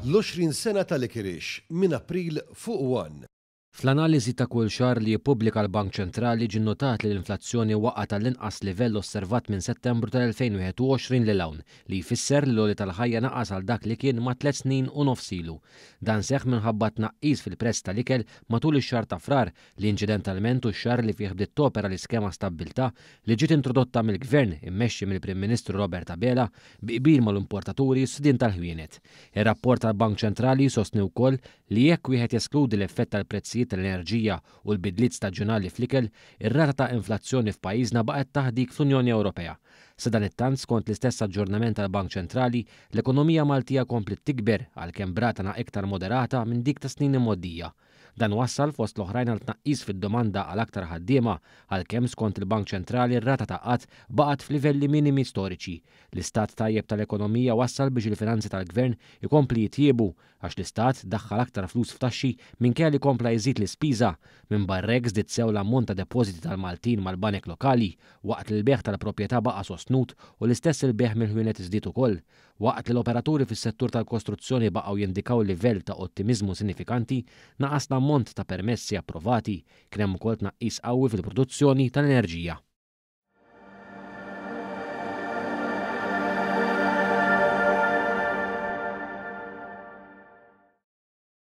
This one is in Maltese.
L-20 sena tal-Ikirix minn April fuq 1. Fl-analiżi ta' kull xahar li jippubblika l-Bank Ċentrali ġie notat li l-inflazzjoni waqgħet tal-inqas livell osservat minn Settembru tal-2021 lil hawn li jfisser li l-għoli tal-ħajja naqas għal dak li kien ma' 3 snin u nofs ilu. Dan seħħ minħabba tnaqqis fil-prezz tal-ikel matul ix-xahar ta' frar li inċidentalment u x-xahar li fih bdiet topera l-iskema stabbiltà li ġiet introdotta mill-Gvern immexxi mill-Prim Ministru Robert Abela biqbil mal-importaturi s-sidien tal-ħwienet. Ir-rapport tal-Bank Ċentrali sostni wkoll li jekk wieħed jeskludi l-effett tal-prezzijiet tal-enerġija u l-bidliet staġjonali fl-ikel, ir-rata ta' inflazzjoni f'pajjiżna baqgħet taħdik fl-Unjoni Ewropea. Sa dan it-tant skont l-istess aġġornament tal-Bank Ċentrali, l-ekonomija Maltija komplet tikber għalkemm b'rata iktar moderata minn dik ta' snin imgħoddija. Dan wassal fost l-oħrajn għal tnaqqis fid-domanda għal aktar ħaddiema għalkemm skont il-Bank Ċentrali r-rata ta' qatt baqgħet f'livelli minimi storiċi. L-istat tajjeb tal-ekonomija wassal biex il-finanzi tal-Gvern ikompli jitjiebu għax l-istat daħħal aktar flus f'taxxi minkejja li kompla jżid l-ispiża minn barrek żdied sew l-ammont ta' depożiti tal-Maltin mal-banek lokali waqt li l-beħ tal-proprjetà baqa' sostnut u l-istess il-beħ mill-ħwienet iżdied ukoll. Waqt li l-operaturi fis-settur tal-kostruzzjoni baqgħu jindikaw livell ta' ottimiżmu sinifikanti, naqas l-ammont ta' permessi approvati kien hemm ukoll tnaqqis qawwi fil-produzzjoni tal-enerġija.